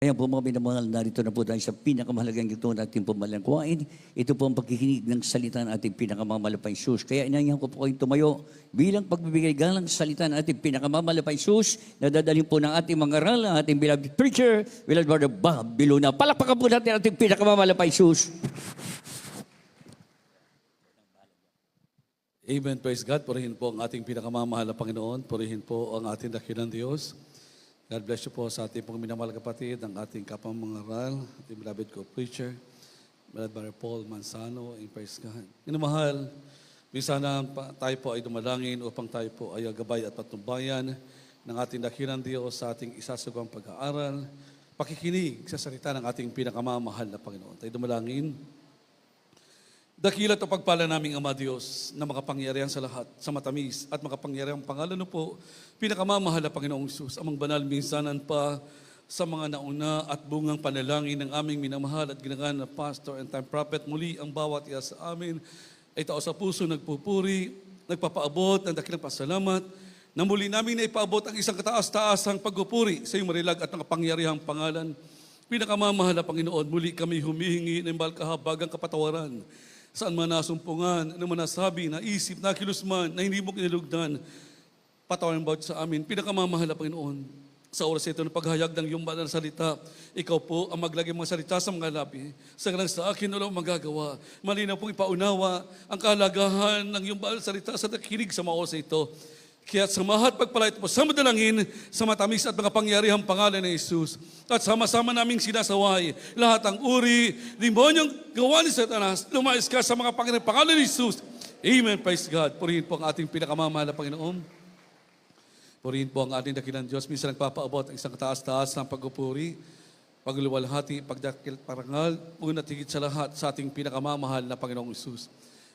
Kaya po mga minamahal, narito na po tayo sa pinakamahalagang ito natin po malangkuhain. Ito po ang pagkikinig ng salita ng ating pinakamamalapay sus. Kaya inayahan ko po kayong tumayo bilang pagbibigay galang sa salita ng ating pinakamamalapay sus na dadalhin po ng ating mga aral, ang ating beloved preacher, beloved Brother Bob Biluna. Palakpakan po natin ang ating pinakamamalapay sus. Amen. Praise God. Purihin po ang ating pinakamamahal na Panginoon. Purihin po ang ating dakilang Diyos. God bless you po sa ating pong minamahal kapatid, ang ating kapamangaral, ating beloved co-preacher, beloved Brother Paul Mansano, and praise God. Minamahal, minsan tayo po ay dumalangin upang tayo po ay gabay at patnubayan ng ating dakilang Diyos sa ating isasagawang pag-aaral, pakikinig sa salita ng ating pinakamamahal na Panginoon. Tayo dumalangin. Dakilat o pagpala naming Ama Diyos na makapangyarihan sa lahat, sa matamis at makapangyarihan pangalan no po, pinakamamahal na Panginoong Isus, amang banal minsanan pa sa mga nauna at bungang panalangin ng aming minamahal at ginagan na pastor and time prophet. Muli ang bawat isa sa amin ay tao sa puso nagpupuri, nagpapaabot ng dakilang pasalamat, na muli namin na ipaabot ang isang kataas-taasang pagpupuri sa iyong marilag at nakapangyarihang pangalan. Pinakamamahal na Panginoon, muli kami humihingi ng balkahabagang kapatawaran. Saan man nasumpungan, ano man nasabi, naisip, nakilusman, na hindi mo kinilugdan, patawarin bawat sa amin. Pinakamamahal na Panginoon, sa oras ito na paghayag ng iyong banal na salita, ikaw po ang maglagay mga salita sa mga labi. Sa ganang sa akin, walang magagawa. Malinaw pong ipaunawa ang kahalagahan ng iyong banal na salita sa nakikinig sa mga oras ito. Kaya samahat pagpalait mo sa madalangin, sa matamis at mga pangyarihang pangalan ng Jesus. At sama-sama naming sinasaway lahat ang uri, demonyong gawa ni Satanas, lumayas ka sa mga pangalan ni Jesus. Amen. Praise God. Purihin po ang ating pinakamamahal na Panginoon. Purihin po ang ating dakilang Diyos. Minsan nagpapaabot ang isang kataas-taas ng pagpupuri, pagluwalhati, pagdakil, parangal, unat higit sa lahat sa ating pinakamamahal na Panginoong Jesus.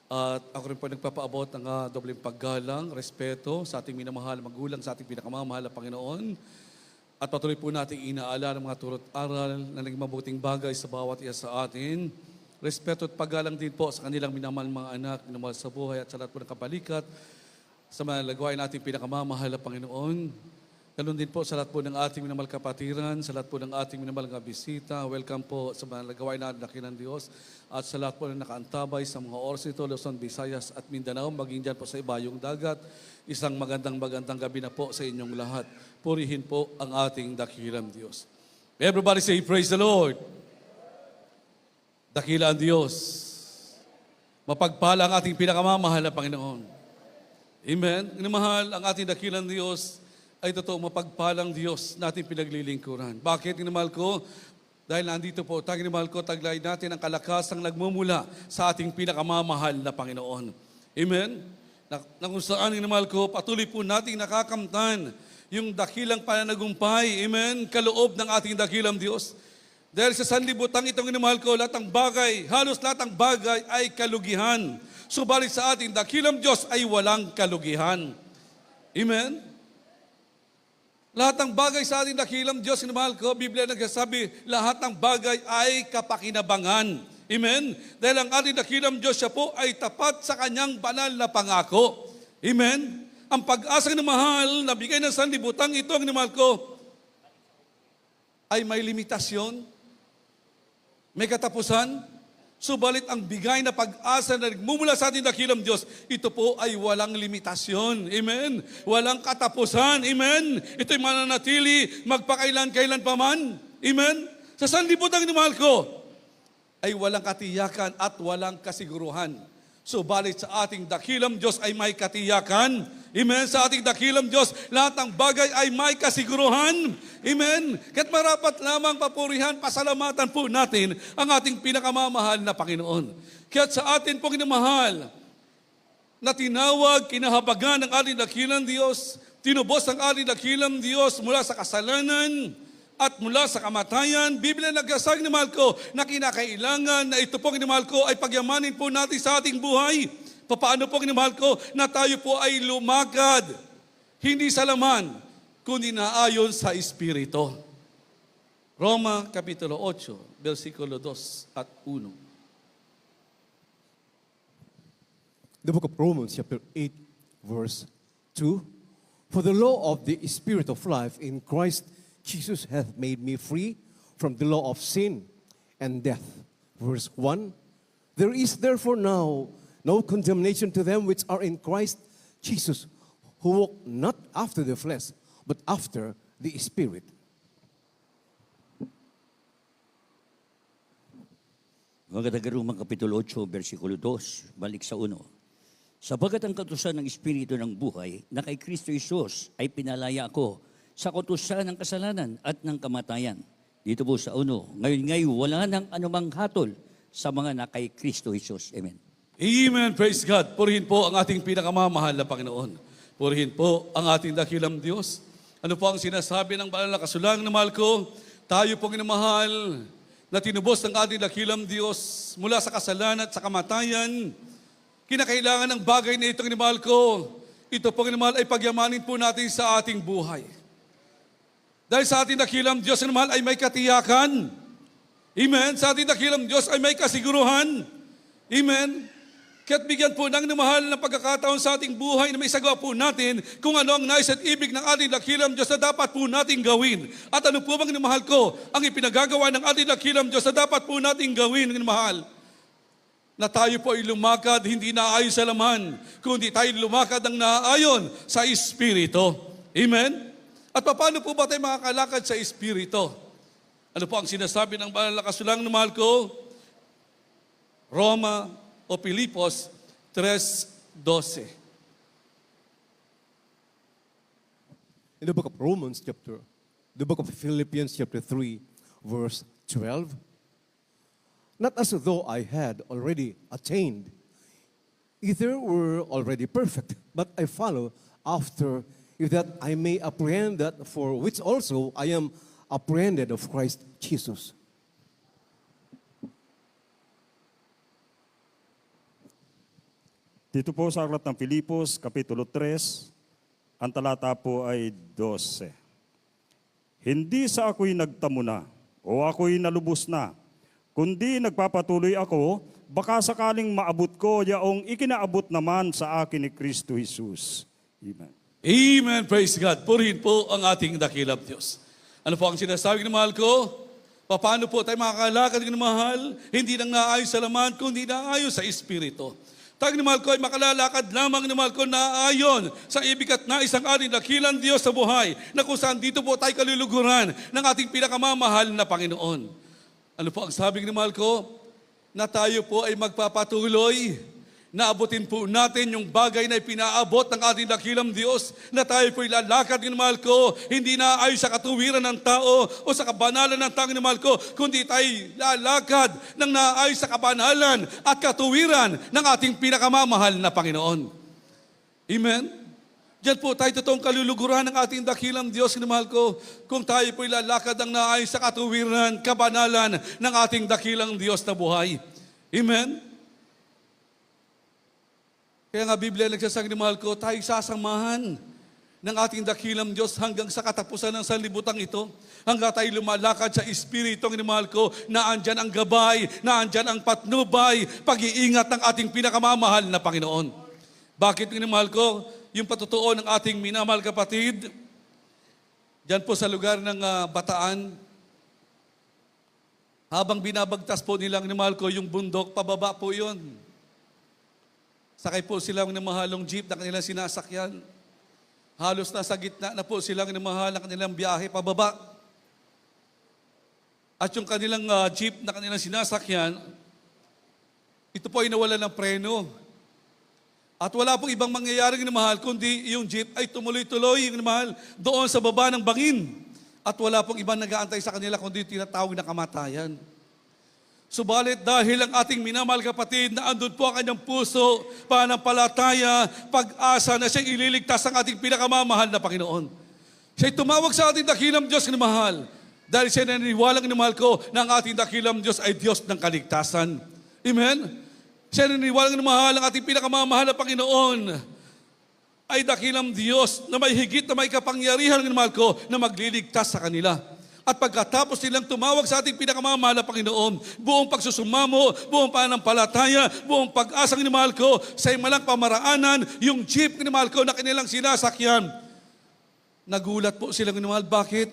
At ako rin po nagpapaabot ng dobleng paggalang, respeto sa ating minamahal magulang, sa ating pinakamamahal na Panginoon. At patuloy po nating inaala ng mga turot aral na naging mabuting bagay sa bawat isa sa atin. Respeto at paggalang din po sa kanilang minamahal mga anak, minamahal sa buhay at sa lahat po ng kapalikat. Sa mga lagwain nating pinakamamahal na Panginoon. Ganun din po sa lahat po ng ating minamahal kapatiran, sa lahat po ng ating minamahal nga bisita. Welcome po sa mga lagawain natin ng Diyos. At sa lahat po ng nakaantabay sa mga oras ito, Luzon, Visayas at Mindanao, maging dyan po sa ibayong dagat. Isang magandang gabi na po sa inyong lahat. Purihin po ang ating dakilang Diyos. Everybody say, praise the Lord. Dakila ang Diyos. Mapagpala ang ating pinakamamahal na Panginoon. Amen. Inamahal ang ating dakilang Diyos ay totoo mapagpalang Diyos natin pinaglilingkuran. Bakit, inamahal ko? Dahil nandito po, inamahal ko, taglay natin ang kalakasang nagmumula sa ating pinakamamahal na Panginoon. Amen? Na kung saan, inamahal ko, patuloy po nating nakakamtan yung dakilang pananagumpay, amen, kaloob ng ating dakilang Diyos. Dahil sa sanlibutan itong inamahal ko, lahat ng bagay, halos lahat ng bagay ay kalugihan. Subalit sa ating dakilang Diyos ay walang kalugihan. Amen? Lahat ng bagay sa ating dakilang Diyos, inamahal ko, Biblia nagsasabi, lahat ng bagay ay kapakinabangan. Amen? Dahil ang ating dakilang Diyos, siya po ay tapat sa kanyang banal na pangako. Amen? Ang pag-asang na mahal, na bigay ng sanlibutan, ito ang inamahal ko, ay may limitasyon, may katapusan, subalit ang bigay na pag-asa na nagmumula sa ating dakilang Diyos, ito po ay walang limitasyon. Amen? Walang katapusan. Amen? Ito'y mananatili magpakailan-kailan pa man. Amen? Sa sanlibutan ni mahal ko, ay walang katiyakan at walang kasiguruhan. Subalit sa ating dakilang Diyos ay may katiyakan. Amen? Sa ating dakilang Diyos, lahat ng bagay ay may kasiguruhan. Amen? Kaya't marapat lamang papurihan, pasalamatan po natin ang ating pinakamamahal na Panginoon. Kaya't sa atin pong inamahal, na tinawag, kinahabagan ng ating dakilang Diyos, tinubos ang ating dakilang Diyos mula sa kasalanan at mula sa kamatayan, Biblia nagsasabi ni mahal ko na kinakailangan na ito pong inamahal ko ay pagyamanin po natin sa ating buhay. Paano po inamahal ko na tayo po ay lumakad, hindi sa laman, kundi naayon sa Espiritu. Roma Kapitulo 8, versikulo 2 at 1. The book of Romans chapter 8, verse 2. For the law of the Spirit of life in Christ Jesus hath made me free from the law of sin and death. Verse 1, there is therefore now no condemnation to them which are in Christ Jesus, who walk not after the flesh, but after the Spirit. Mga taga-Roma Kapitulo 8, versikulo 2, balik sa 1. Sapagat ang katusan ng Espiritu ng buhay na kay Kristo Jesus ay pinalaya ako sa katusan ng kasalanan at ng kamatayan. Dito po sa 1, ngayon wala nang anumang hatol sa mga na kay Kristo Jesus. Amen. Amen. Praise God. Purihin po ang ating pinakamamahal na Panginoon. Purihin po ang ating dakilang Diyos. Ano po ang sinasabi ng banal na kasulang na mahal ko? Tayo pong inamahal na tinubos ng ating dakilang Diyos mula sa kasalanan at sa kamatayan. Kinakailangan ng bagay na itong inamahal ko. Ito pong inamahal ay pagyamanin po natin sa ating buhay. Dahil sa ating dakilang Diyos na mahal ay may katiyakan. Amen. Sa ating dakilang Diyos ay may kasiguruhan. Amen. Kaya't bigyan po ng mahal na pagkakataon sa ating buhay na may sagwa po natin kung ano ang nais at ibig ng ating dakilang Diyos na dapat po nating gawin. At ano po bang mahal ko ang ipinagagawa ng ating dakilang Diyos na dapat po nating gawin, mahal? Na tayo po ay lumakad, hindi naayon sa laman, kundi tayo lumakad ang naayon sa Espiritu. Amen? At paano po ba tayo makakalakad sa Espiritu? Ano po ang sinasabi ng banal na kasulang na mahal ko? Roma o Filipos 3:12. In the book of Romans, the book of Philippians, chapter 3, verse 12. Not as though I had already attained, either were already perfect, but I follow after, if that I may apprehend that for which also I am apprehended of Christ Jesus. Dito po sa aklat ng Filipos, Kapitulo 3, ang talata po ay 12. Hindi sa ako'y nagtamo na o ako'y nalubos na, kundi nagpapatuloy ako, baka sakaling maabot ko yaong ikinaabot naman sa akin ni Kristo Jesus. Amen. Amen. Praise God. Purihin po ang ating dakilang Diyos. Ano po ang sinasabi ng mahal ko? Paano po tayo makakalakad ng mahal? Hindi nang naayon sa laman, kundi naayon sa Espiritu. Tayo ng mahal ko ay makalalakad lamang ng mahal ko naayon sa ibig at nais ang ating dakilang Diyos sa buhay, na kung saan dito po tayo kaluluguran ng ating pinakamamahal na Panginoon. Ano po ang sabi ng mahal ko? Na tayo po ay magpapatuloy, naabutin po natin yung bagay na ipinaabot ng ating dakilang Diyos, na tayo po ilalakad ng mahal ko, hindi na ayon sa katuwiran ng tao o sa kabanalan ng tao ng mahal ko, kundi tayo lalakad ng naayon sa kabanalan at katuwiran ng ating pinakamamahal na Panginoon. Amen? Diyan po tayo totoong kaluluguran ng ating dakilang Diyos na mahal ko, kung tayo po ilalakad ng naayon sa katuwiran, kabanalan ng ating dakilang Diyos na buhay. Amen? Kaya nga Biblia nagsasabi ni mahal ko, tayo sasamahan ng ating dakilang Diyos hanggang sa katapusan ng sanlibutan ito. Hanggang tayo lumalakad sa Espiritu ng mahal ko, na andyan ang gabay, na andyan ang patnubay, pag-iingat ng ating pinakamamahal na Panginoon. Bakit ng mahal ko? Yung patutuo ng ating minamahal kapatid, dyan po sa lugar ng Bataan, habang binabagtas po nilang ni mahal ko yung bundok, pababa po yun. Sakay po silang ng mahalong jeep na kanilang sinasakyan. Halos nasa gitna na po silang ng mahal na kanilang biyahe pababa. At yung kanilang jeep na kanilang sinasakyan, ito po ay nawalan ng preno. At wala pong ibang mangyayaring ng mahal, kundi yung jeep ay tumuloy-tuloy ng mahal doon sa baba ng bangin. At wala pong ibang nag-aantay sa kanila, kundi tinatawag na kamatayan. Subalit dahil ang ating minamahal kapatid na andun po ang kanyang puso, pananampalataya, pag-asa na siyang ililigtas ang ating pinakamamahal na Panginoon. Siya'y tumawag sa ating dakilang Diyos na mahal, dahil siya naniniwalang na mahal ko na ang ating dakilang Diyos ay Diyos ng kaligtasan. Amen? Siya naniniwalang na mahal ang ating pinakamamahal na Panginoon ay dakilang Diyos na may higit na may kapangyarihan ng mahal ko na magliligtas sa kanila. At pagkatapos nilang tumawag sa ating pinakamamahal na Panginoon, buong pagsusumamo, buong pananampalataya, buong pag-asang inimahal ko, sa malang pamaraanan, yung jeep inimahal ko na kanilang sinasakyan. Nagulat po silang inimahal. Bakit?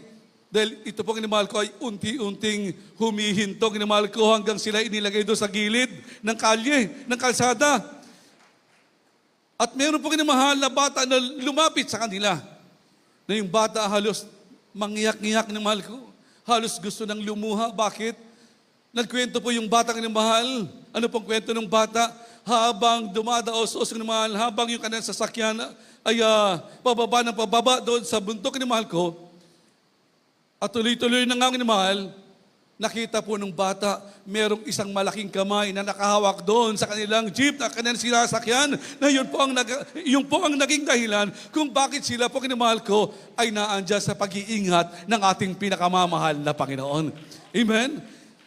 Dahil ito pong inamahal ko ay unti-unting humihintong inamahal ko hanggang sila inilagay doon sa gilid ng kalye, ng kalsada. At meron pong inamahal na bata na lumapit sa kanila. Na yung bata halos mangiyak-ngiyak inamahal ko. Halos gusto nang lumuha. Bakit? Nagkwento po yung batang inamahal. Ano pong kwento ng bata? Habang dumadaos-os inamahal, habang yung kanyang sasakyan ay pababa ng pababa doon sa bundok inamahal ko, at tuloy-tuloy na nga ang mahal, nakita po ng bata, merong isang malaking kamay na nakahawak doon sa kanilang jeep na kanilang sinasakyan, na yun po ang naging dahilan kung bakit sila po kinamahal ko ay naandyan sa pag-iingat ng ating pinakamamahal na Panginoon. Amen?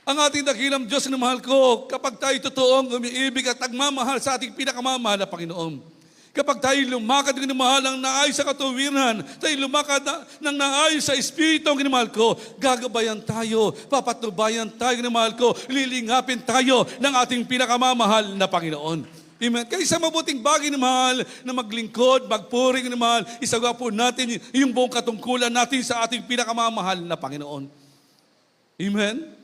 Ang ating dakilang Diyos na mahal ko, kapag tayo totoong umiibig at nagmamahal sa ating pinakamamahal na Panginoon, kapag tayo lumakad ng mahal ng naayos sa katuwiran, tayo lumakad ng naayos sa Espiritu ang minamahal ko, gagabayan tayo, papatnubayan tayo ng mahal ko, lilingapin tayo ng ating pinakamamahal na Panginoon. Amen. Kaysa mabuting bagay na mahal, na maglingkod, magpuring na mahal, isagawa po natin yung buong katungkulan natin sa ating pinakamamahal na Panginoon. Amen.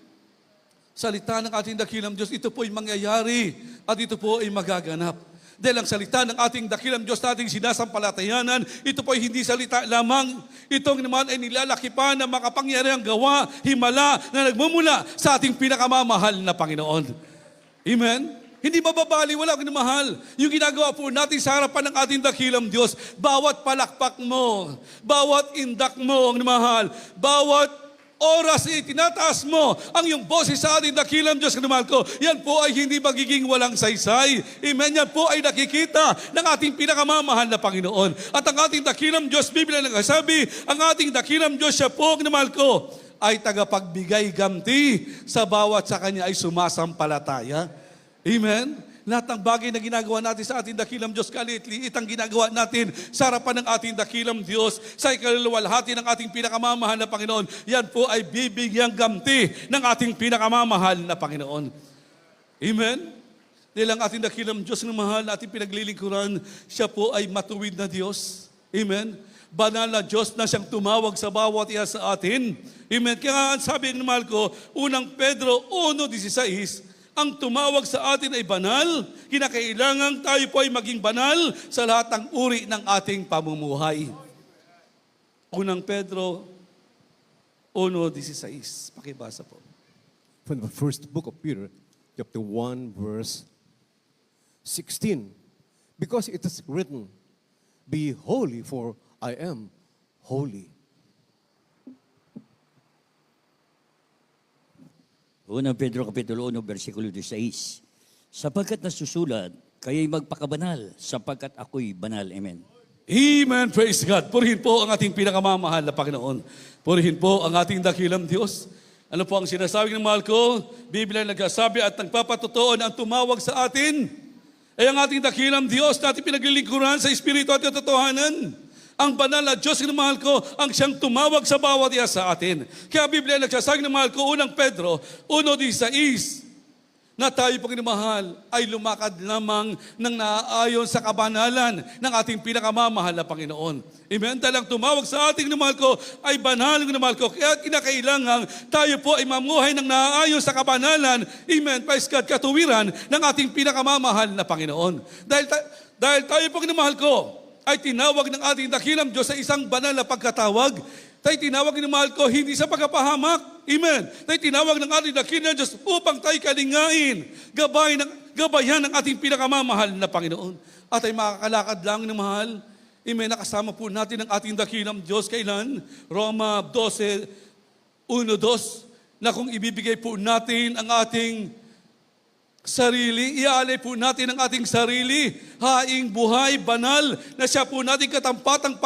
Salita ng ating dakilang Diyos, ito po ay mangyayari at ito po ay magaganap. Dahil ang salita ng ating dakilang Diyos nating sinasampalatayanan, ito po ay hindi salita lamang. Itong naman ay nilalaki pa na makapangyarihang gawa, himala na nagmumula sa ating pinakamamahal na Panginoon. Amen? Hindi mababali, wala kang mahal. Yung ginagawa po natin sa harapan ng ating dakilang Diyos, bawat palakpak mo, bawat indak mo ang mahal, bawat oras ay tinataas mo ang iyong boses sa ating dakilang Diyos na mahal ko, yan po ay hindi magiging walang saysay. Amen? Yan po ay nakikita ng ating pinakamamahal na Panginoon. At ang ating dakilang Diyos, Biblia nagsasabi, ang ating dakilang Diyos, siya po na mahal ko, ay tagapagbigay ganti sa bawat sa Kanya ay sumasampalataya. Amen? Lahat ng bagay na ginagawa natin sa ating dakilang Diyos, kalit-liit ang ginagawa natin sa harapan ng ating dakilang Diyos, sa ikaluluwalhati ng ating pinakamamahal na Panginoon, yan po ay bibigyang ganti ng ating pinakamamahal na Panginoon. Amen? Dahil ang ating dakilang Diyos na mahal na ating pinaglilingkuran, siya po ay matuwid na Diyos. Amen? Banal na Diyos na siyang tumawag sa bawat isa sa atin. Amen? Kaya sabi ng mahal ko, unang Pedro 1:16, ang tumawag sa atin ay banal, kinakailangan tayo po ay maging banal sa lahat ng uri ng ating pamumuhay. Unang Pedro 1:16. Pakibasa po. From the first book of Peter, chapter 1, verse 16. Because it is written, be holy, for I am holy. Unang Pedro Kapitulo 1, versikulo 16. Sapagkat nasusulat, kaya'y magpakabanal, sapagkat ako'y banal. Amen. Amen. Praise God. Purihin po ang ating pinakamamahal na Panginoon. Purihin po ang ating dakilang Diyos. Ano po ang sinasabi ng mahal ko? Biblia nagsasabi at nagpapatotoo na ang tumawag sa atin ay ang ating dakilang Diyos na ating pinaglilingkuran sa Espiritu at katotohanan. Ang banal na Diyos na mahal ko, ang siyang tumawag sa bawat isa sa atin. Kaya Biblia nagsasabi ng mahal ko, unang Pedro 1:16, na tayo pag mahal ay lumakad lamang ng naaayon sa kabanalan ng ating pinakamamahal na Panginoon. Amen? Dahil ang tumawag sa ating mahal ko ay banal ng mahal ko. Kaya kinakailangan tayo po ay mamuhay ng naaayon sa kabanalan, amen, praise God, katuwiran ng ating pinakamamahal na Panginoon. Dahil tayo pag mahal ko, ay tinawag ng ating dakilang Diyos sa isang banal na pagkatawag. Tayo tinawag ng mahal ko hindi sa pagkapahamak. Amen. Tayo tinawag ng ating dakilang Diyos upang tayo kalingain, gabayan ng ating pinakamamahal na Panginoon. At ay makakalakad lang ng mahal. Amen. Nakasama po natin ang ating dakilang Diyos. Kailan? Roma 12:1-2, na kung ibibigay po natin ang ating sarili, iaalay po natin ang ating sarili, haing buhay, banal, na siya po natin katampatang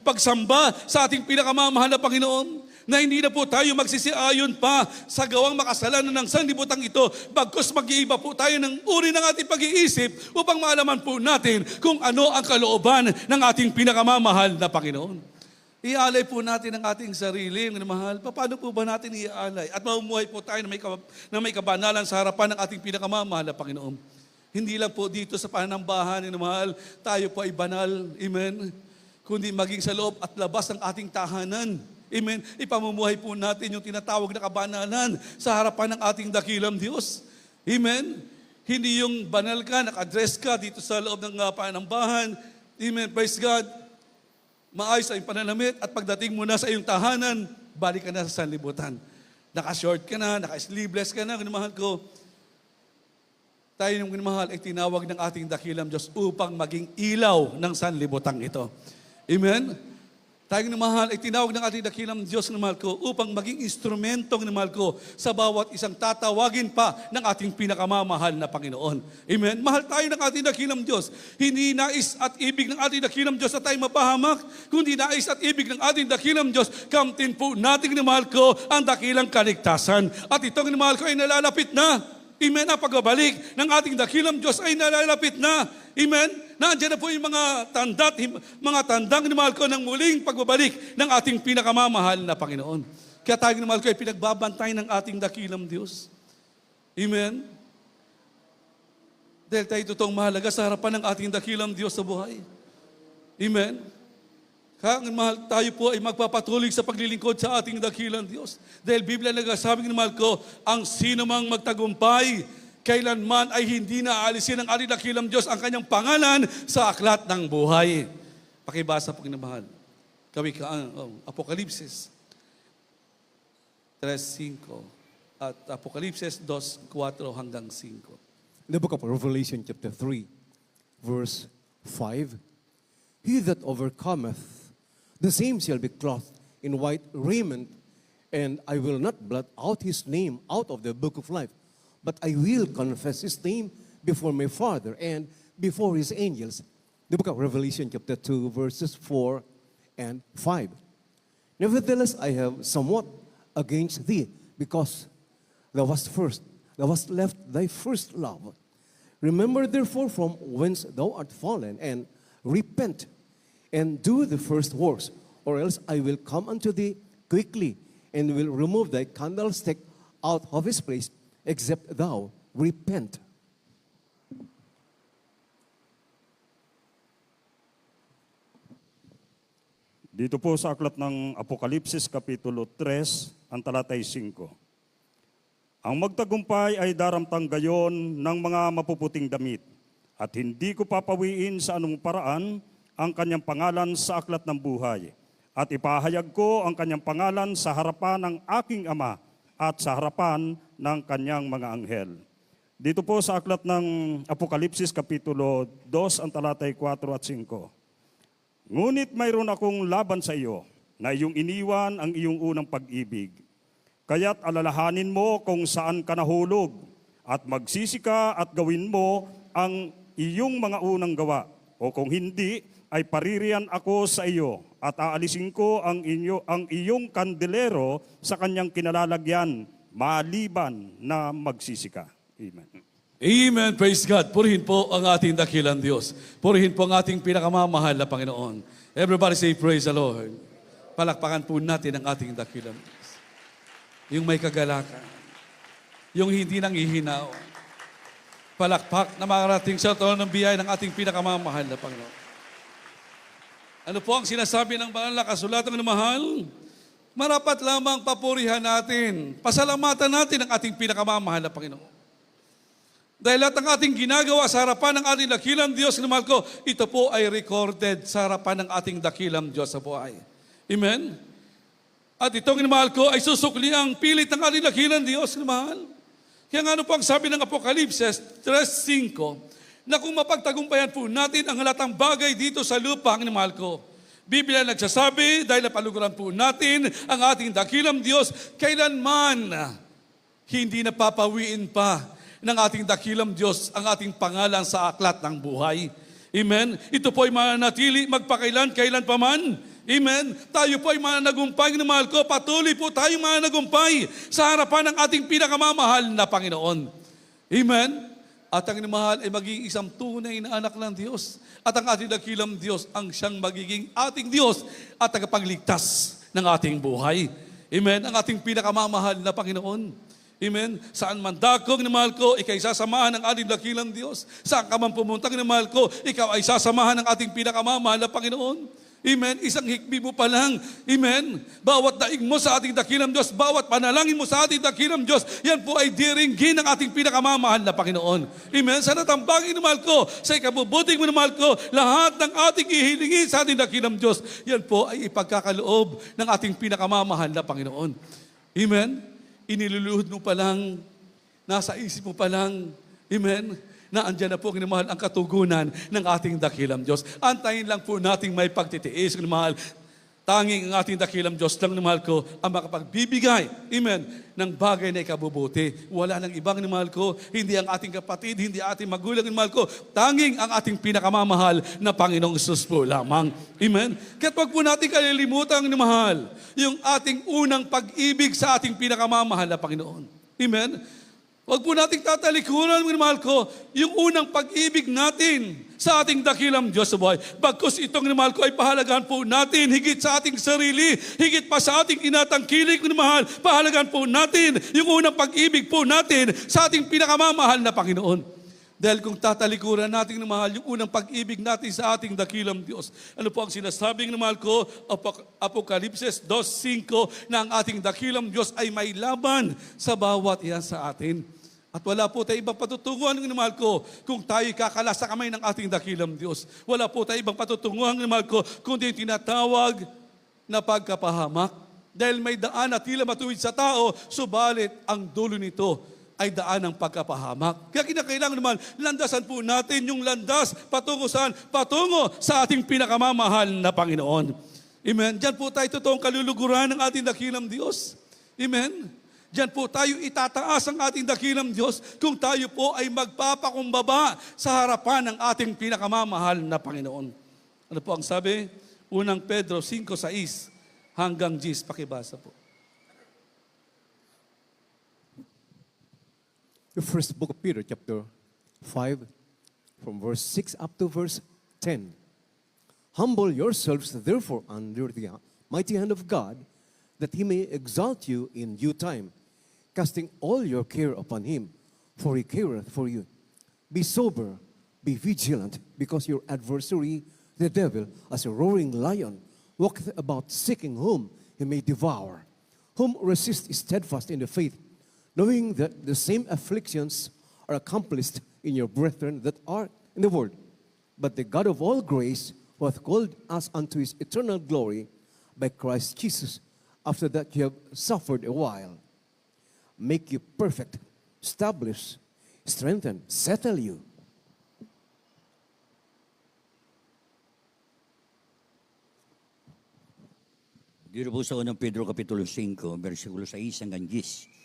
pagsamba sa ating pinakamamahal na Panginoon, na hindi na po tayo magsisiayon pa sa gawang makasalanan ng sanlibutan ito, bagkus mag-iiba po tayo ng uri ng ating pag-iisip upang maalaman po natin kung ano ang kalooban ng ating pinakamamahal na Panginoon. Iaalay po natin ang ating sarili, mga mahal. Paano po ba natin iaalay? At mamumuhay po tayo na may kabanalan sa harapan ng ating pinakamamahal na Panginoon. Hindi lang po dito sa panambahan, mga mahal, tayo po ay banal, amen, kundi maging sa loob at labas ng ating tahanan. Amen. Ipamumuhay po natin yung tinatawag na kabanalan sa harapan ng ating dakilang Diyos. Amen. Hindi yung banal ka, naka-dress ka dito sa loob ng panambahan. Amen. Praise God. Maayos ang pananamit at pagdating mo na sa iyong tahanan, balik ka na sa sanlibutan. Naka-short ka na, naka-sleeveless ka na, minamahal ko. Tayo ng minamahal ay tinawag ng ating dakilang Diyos upang maging ilaw ng sanlibutan ito. Amen? Tayo ng mahal ay tinawag ng ating dakilang Diyos ng mahal ko upang maging instrumentong ng mahal ko sa bawat isang tatawagin pa ng ating pinakamamahal na Panginoon. Amen? Mahal tayo ng ating dakilang Diyos. Hindi nais at ibig ng ating dakilang Diyos na tayo mapahamak, kundi nais at ibig ng ating dakilang Diyos, kamtin po natin ng mahal ko ang dakilang kaligtasan. At itong ng mahal ko ay nalalapit na. Amen? Ang pagbabalik ng ating dakilang Diyos ay nalalapit na. Amen? Nandiyan na po yung mga tandang ni mahal ko ng muling pagbabalik ng ating pinakamamahal na Panginoon. Kaya tayo ni mahal ko ay pinagbabantay ng ating dakilang Diyos. Amen? Dahil tayo totoong mahalaga sa harapan ng ating dakilang Diyos sa buhay. Amen? Kaya mahal tayo po ay magpapatuloy sa paglilingkod sa ating dakilang Diyos. Dahil Biblia nagsasabi ni mahal ko, ang sino mang magtagumpay, kailanman ay hindi na aalisin ng ating dakilang Diyos ang kanyang pangalan sa aklat ng buhay. Pakibasa po kinamahal. Apokalipsis 3:5 at Apokalipsis 2:4 hanggang 5. In the book of Revelation chapter 3, verse 5, he that overcometh, the same shall be clothed in white raiment, and I will not blot out his name out of the book of life, but I will confess his name before my Father and before his angels. The book of Revelation chapter 2, verses 4 and 5. Nevertheless, I have somewhat against thee, because thou wast left thy first love. Remember therefore from whence thou art fallen, and repent, and do the first works, or else I will come unto thee quickly, and will remove thy candlestick out of his place, except thou repent. Dito po sa aklat ng Apokalipsis Kapitulo 3, ang talatay 5. Ang magtagumpay ay daramtang gayon ng mga mapuputing damit, at hindi ko papawiin sa anong paraan ang kanyang pangalan sa aklat ng buhay, at ipahayag ko ang kanyang pangalan sa harapan ng aking Ama at sa harapan ng kanyang mga anghel. Dito po sa aklat ng Apokalipsis Kapitulo 2, ang talatay 4 at 5. Ngunit mayroon akong laban sa iyo, na iyong iniwan ang iyong unang pag-ibig. Kaya't alalahanin mo kung saan ka nahulog, at magsisi ka at gawin mo ang iyong mga unang gawa. O kung hindi, ay paririyan ako sa iyo, at aalisin ko ang iyong kandelero sa kanyang kinalalagyan, maliban na magsisi ka. Amen. Amen. Praise God. Purihin po ang ating dakilang Diyos. Purihin po ang ating pinakamamahal na Panginoon. Everybody say, praise the Lord. Palakpakan po natin ang ating dakilang Diyos. Yung may kagalakan. Yung hindi nang ihinaw. Palakpak na makarating sa trono ng biyaya ng ating pinakamamahal na Panginoon. Ano po ang sinasabi ng banal na kasulatan ng mahal? Marapat lamang papurihan natin, pasalamatan natin ang ating pinakamamahal na Panginoon. Dahil lahat ng ating ginagawa sa harapan ng ating dakilang Diyos na mahal ko, ito po ay recorded sa harapan ng ating dakilang Diyos sa buhay. Amen? At itong mahal ko ay susukli ang pilit ng ating dakilang Diyos na mahal. Kaya nga ano po ang sabi ng Apokalipsis 3:5, na kung mapagtagumpayan po natin ang halatang bagay dito sa lupa, ang mahal ko, Biblia nagsasabi, dahil napaluguran po natin ang ating dakilang Diyos, kailanman hindi napapawiin pa ng ating dakilang Diyos ang ating pangalan sa aklat ng buhay. Amen? Ito po ay mananatili magpakailan, kailan pa man. Amen? Tayo po ay mananagumpay ng mahal ko. Patuloy po tayong mananagumpay sa harapan ng ating pinakamamahal na Panginoon. Amen? At ang mahal ay magiging isang tunay na anak ng Diyos. At ang ating dakilang Diyos ang siyang magiging ating Diyos at tagapagligtas ng ating buhay. Amen? Ang ating pinakamamahal na Panginoon. Amen? Saan man dakong na mahal ko, ikaw ay sasamahan ng ating dakilang Diyos. Saan ka man pumuntang na mahal ko, ikaw ay sasamahan ng ating pinakamamahal na Panginoon. Amen. Isang hikbi mo pa lang. Amen. Bawat daig mo sa ating dakilang Diyos, bawat panalangin mo sa ating dakilang Diyos, yan po ay diringgin ng ating pinakamamahal na Panginoon. Amen. Sa natambangin na mahal ko, sa ikabubuting mo na mahal ko, lahat ng ating ihilingin sa ating dakilang Diyos, yan po ay ipagkakaloob ng ating pinakamamahal na Panginoon. Amen. Iniluluhod mo pa lang, nasa isip mo pa lang, amen, na andyan na po, minamahal, ang katugunan ng ating dakilang Diyos. Antayin lang po nating may pagtitiis, minamahal. Tanging ang ating dakilang Diyos lang, minamahal ko, ang makapagbibigay, amen, ng bagay na ikabubuti. Wala nang ibang, minamahal ko, hindi ang ating kapatid, hindi ating magulang, minamahal ko, tanging ang ating pinakamamahal na Panginoong Isus po lamang. Amen. Kaya't wag po natin kalilimutan, minamahal, yung ating unang pag-ibig sa ating pinakamamahal na Panginoon. Amen. Huwag po nating tatalikuran, mga mahal ko, yung unang pag-ibig natin sa ating dakilang Diyos sa buhay. Bagkus itong mahal ko ay pahalagahan po natin higit sa ating sarili, higit pa sa ating inatangkilik, mga mahal. Pahalagahan po natin yung unang pag-ibig po natin sa ating pinakamamahal na Panginoon. Dahil kung tatalikuran natin ng mahal yung unang pag-ibig natin sa ating dakilang Diyos, ano po ang sinasabing ng mahal ko? Apokalipsis 2:5 na ang ating dakilang Diyos ay may laban sa bawat iyan sa atin. At wala po tayo ibang patutunguhan ng mahal ko kung tayo kakala sa kamay ng ating dakilang Diyos. Wala po tayo ibang patutunguhan ng mahal ko kundi tinatawag na pagkapahamak. Dahil may daan na tila matuwid sa tao, subalit ang dulo nito ay daan ng pagkapahamak. Kaya kinakailangan naman, landasan po natin yung landas patungo saan? Patungo sa ating pinakamamahal na Panginoon. Amen. Diyan po tayo totoong kaluluguran ng ating dakilang Diyos. Amen. Diyan po tayo itataas ang ating dakilang Diyos kung tayo po ay magpapakumbaba sa harapan ng ating pinakamamahal na Panginoon. Ano po ang sabi? Unang Pedro 5:6 hanggang 10. Pakibasa po. The first book of Peter, chapter 5, from verse 6 up to verse 10. Humble yourselves, therefore, under the mighty hand of God, that He may exalt you in due time, casting all your care upon Him, for He careth for you. Be sober, be vigilant, because your adversary, the devil, as a roaring lion, walketh about seeking whom he may devour. Whom resist steadfast in the faith, knowing that the same afflictions are accomplished in your brethren that are in the world. But the God of all grace, who hath called us unto His eternal glory by Christ Jesus, after that you have suffered a while, make you perfect, establish, strengthen, settle you. Dito po sa unang Pedro Kapitulo 5, versikulo 6 hanggang 10.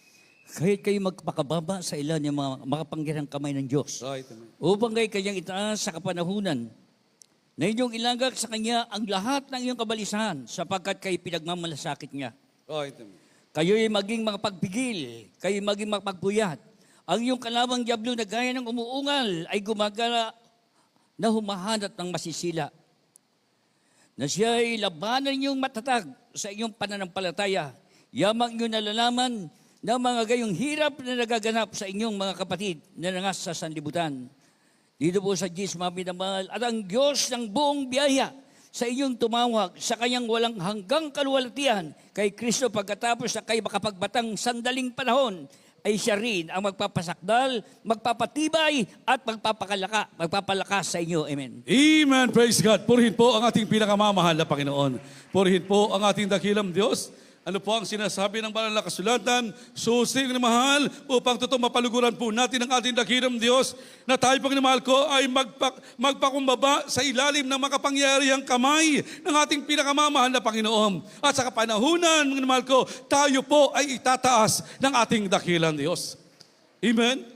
Kahit kayo magpakababa sa ilan ng mga makapangyarihang kamay ng Diyos, Right. Amen. upang kayo kanyang itaas sa kapanahunan, na inyong ilagak sa Kanya ang lahat ng iyong kabalisahan, sapagkat kayo pinagmamalasakit Niya. Right. Amen. Kayo'y maging makapagpigil, kayo'y maging makapagpuyat. Ang iyong kalabang diablo na gaya ng umuungal ay gumagala na humahanap ng masisila. Na siya ay labanan niyong matatag sa iyong pananampalataya. Yamang inyong nalalaman na mga gayong hirap na nagaganap sa inyong mga kapatid na nangas sa sanlibutan. Dito po sa Diyos, mga minamahal, at ang Diyos ng buong biyaya sa inyong tumawag sa kanyang walang hanggang kaluwalhatian kay Kristo pagkatapos na kayo makapagbatang sandaling panahon, ay siya rin ang magpapasakdal, magpapatibay, at magpapalakas sa inyo. Amen. Amen. Praise God. Purihin po ang ating pinakamamahal na Panginoon. Purihin po ang ating dakilang Diyos. Ano po ang sinasabi ng banal na kasulatan? Susing na mahal upang totoong mapaluguran po natin ang ating dakilang Diyos na tayo pang namahal ko ay magpakumbaba sa ilalim ng makapangyarihang kamay ng ating pinakamamahal na Panginoon. At sa kapanahunan, mga namahal ko, tayo po ay itataas ng ating dakilang Diyos. Amen?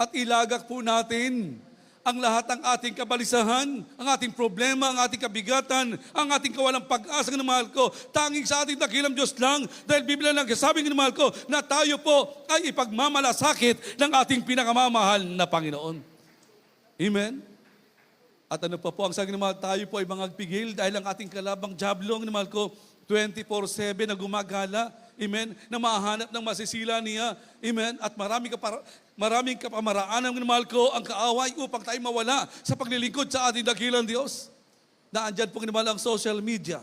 At ilagak po natin ang lahat ng ating kabalisahan, ang ating problema, ang ating kabigatan, ang ating kawalang pag-asa ng mahal ko, tanging sa ating dakilang Diyos lang, dahil Biblia lang sabi ng mahal ko, na tayo po ay ipagmamalasakit ng ating pinakamamahal na Panginoon. Amen? At ano pa po ang sabi ng mahal, tayo po ay mangagpigil dahil ang ating kalabang diablo, ng mahal ko, 24/7 na gumagala, amen, na mahanap ng masisila niya, amen, at maraming kapamaraan ng mahal ko ang kaaway upang tayo mawala sa paglilingkod sa ating dakilang Diyos. Naandyan po kinamahal ang social media.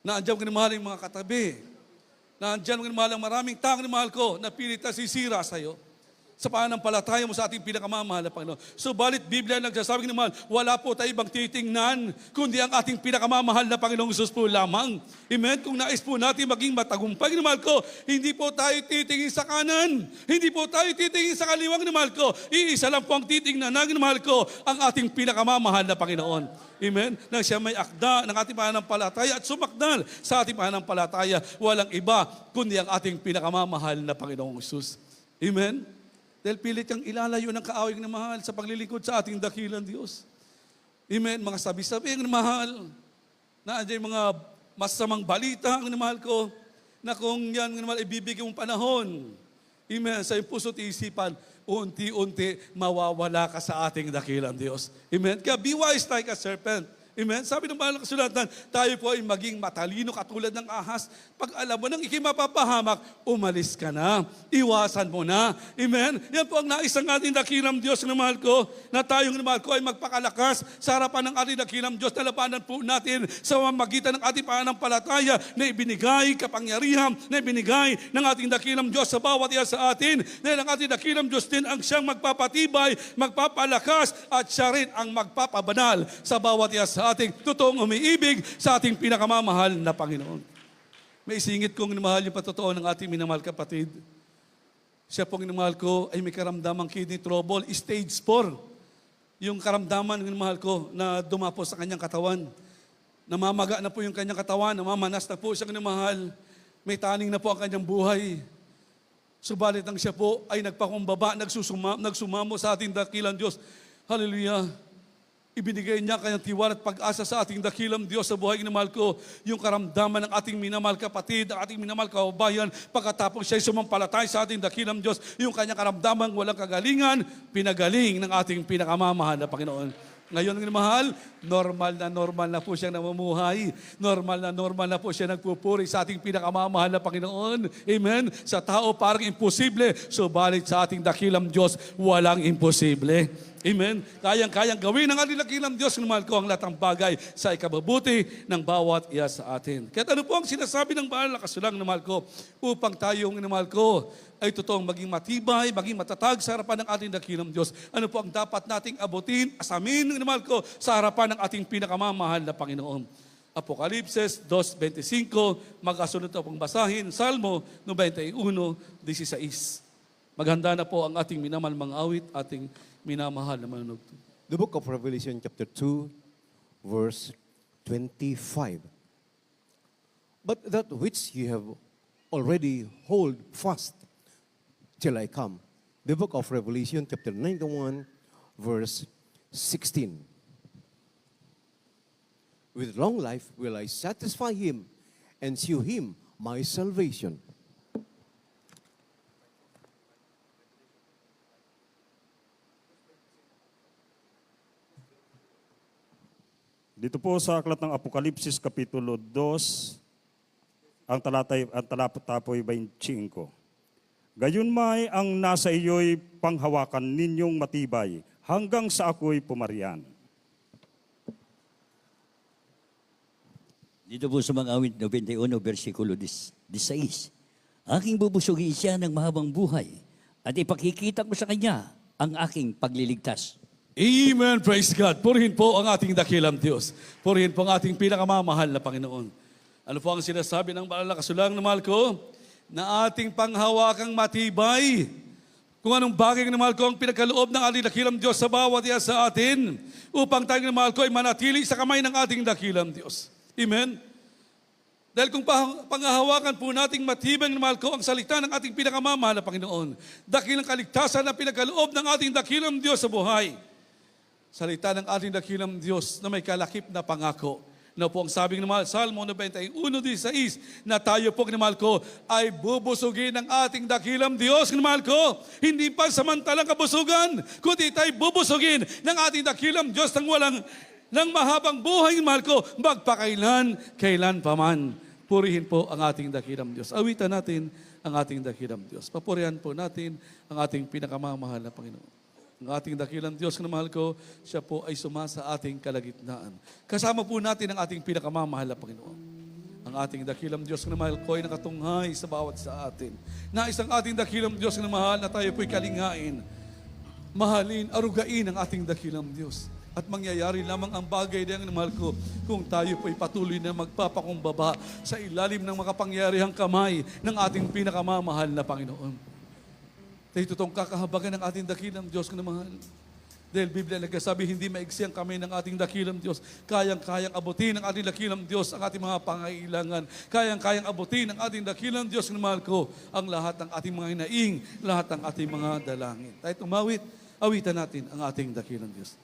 Naandyan po kinamahal ang mga katabi. Naandyan po kinamahal ang maraming taong kinamahal ko na pilit na sisira sa'yo sa pananampalataya mo sa ating pinakamamahal na Panginoon. Subalit, Biblia nagsasabi ng mahal, wala po tayo ibang titingnan, kundi ang ating pinakamamahal na Panginoong Hesus po lamang. Amen? Kung nais po natin maging matagumpay, mahal ko, hindi po tayo titingin sa kanan. Hindi po tayo titingin sa kaliwang, mahal ko. Iisa lang po ang titingnan ng mahal ko, ang ating pinakamamahal na Panginoon. Amen? Nang siya may akda ng ating pananampalataya at sumakdal sa ating pananampalataya, walang iba, kundi ang ating pinakamamahal na Panginoong Hesus. Amen? Dahil pilit kang ilalayo ng kaaway ng mahal sa paglilingkod sa ating dakilang Diyos. Amen. Mga sabi-sabi ng mahal, na andyan mga masamang balita ang mahal ko, na kung yan ng mahal ibibigay mong panahon, amen, sa iyong puso't isipan, unti-unti mawawala ka sa ating dakilang Diyos. Amen. Kaya be wise like a serpent. Amen. Sabi ng mahal na kasulatan, tayo po ay maging matalino katulad ng ahas. Pag alam mo nang ikimapapahamak, umalis ka na. Iwasan mo na. Amen. Yan po ang nais ng ating dakilang Diyos na mahal ko, na tayong mahal ko ay magpakalakas sa harapan ng ating dakilang Diyos na labanan po natin sa mamagitan ng ating pananampalataya na ibinigay, kapangyarihan na ibinigay ng ating dakilang Diyos sa bawat isa sa atin. Dahil ang ating dakilang Diyos din ang siyang magpapatibay, magpapalakas, at siya rin ang magpapabanal sa bawat isa sa ating totoong umiibig sa ating pinakamamahal na Panginoon. May isingit kong minamahal yung patotoo ng ating minamahal kapatid. Siya pong minamahal ko ay may karamdamang kidney trouble, stage 4. Yung karamdaman ng minamahal ko na dumapo sa kanyang katawan. Namamaga na po yung kanyang katawan, namamanas na po siya minamahal. May taning na po ang kanyang buhay. Subalit ang siya po ay nagpakumbaba, nagsumamo sa ating dakilang Diyos. Hallelujah. Ibinigay niya kanyang tiwala at pag-asa sa ating dakilang Diyos sa buhay ng mahal ko. Yung karamdaman ng ating minamahal kapatid, ng ating minamahal kababayan, pagkatapos siya ay sumampalatay sa ating dakilang Diyos, yung kanyang karamdaman walang kagalingan, pinagaling ng ating pinakamamahal na Panginoon. Ngayon ng mahal, normal na po siyang namumuhay. Normal na po siya nagpupuri sa ating pinakamamahal na Panginoon. Amen? Sa tao parang imposible, subalit sa ating dakilang Diyos, walang imposible. Amen? Kayang-kayang gawin ng ating dakilang Diyos ng mahal ko ang lahat ng bagay sa ikababuti ng bawat iya sa atin. Kaya ano po ang sinasabi ng mahal na kasulang ng mahal ko upang tayong mahal ko ay totoong maging matibay, maging matatag sa harapan ng ating dakilang Diyos. Ano po ang dapat nating abutin, asamin ng mahal ko sa harapan ng ating pinakamamahal na Panginoon. Apokalipsis 2:25, magkasunod na pong basahin, Salmo 91:16. Maghanda na po ang ating minamahal mga awit, ating minamahal na manunod. The book of Revelation chapter 2, verse 25. But that which ye have already hold fast till I come. The book of Revelation chapter 91, verse 16. With long life will I satisfy him and shew him my salvation. Dito po sa aklat ng Apokalipsis Kapitulo 2, ang talata po'y 25. Gayunmay ang nasa iyo'y panghawakan ninyong matibay hanggang sa ako'y pumarian. Dito po sa mga awit 91, versikulo 16. Aking bubusugin siya ng mahabang buhay at ipakikita ko sa kanya ang aking pagliligtas. Amen. Praise God. Purihin po ang ating dakilang Diyos. Purihin po ang ating pinakamamahal na Panginoon. Ano po ang sinasabi ng banal na kasulang na mahal ko? Na ating panghawakang matibay. Kung anong bagay na mahal ko ang pinagkaloob ng ating dakilang Diyos sa bawat isa sa atin upang tayo na mahal ko ay manatili sa kamay ng ating dakilang Diyos. Amen? Dahil kung panghahawakan po nating matibay na mahal ko ang salita ng ating pinakamamahal na Panginoon, dakilang kaligtasan na pinagkaloob ng ating dakilang Diyos sa buhay. Salita ng ating dakilang Diyos na may kalakip na pangako. Na po ang sabi ng mahal, Salmo 91:16, na tayo po ng mahal ko ay bubusugin ng ating dakilang Diyos ng mahal ko. Hindi pa samantalang kabusugan, kundi tayo bubusugin ng ating dakilang Diyos ng mahabang buhay ng mahal ko, magpakailan pa man. Purihin po ang ating dakilang Diyos. Awitan natin ang ating dakilang Diyos. Papurihan po natin ang ating pinakamamahal na Panginoon. Ang ating dakilang Diyos na mahal ko, siya po ay sumasa ating kalagitnaan. Kasama po natin ang ating pinakamamahal na Panginoon. Ang ating dakilang Diyos na mahal ko ay nakatunghay sa bawat sa atin. Nais ang ating dakilang Diyos na mahal na tayo po'y kalingain, mahalin, arugain ang ating dakilang Diyos. At mangyayari lamang ang bagay na mahal ko kung tayo po'y patuloy na magpapakumbaba sa ilalim ng makapangyarihang kamay ng ating pinakamamahal na Panginoon. Ito itong kakahabagan ng ating dakilang Diyos na mahal. Dahil Biblia nagsasabi, hindi maigsi ang kamay ng ating dakilang Diyos. Kayang-kayang abutin ng ating dakilang Diyos ang ating mga pangailangan. Kayang-kayang abutin ng ating dakilang Diyos na mahal ko ang lahat ng ating mga hinaing, lahat ng ating mga dalangin. Tayo tumawit, awitan natin ang ating dakilang Diyos.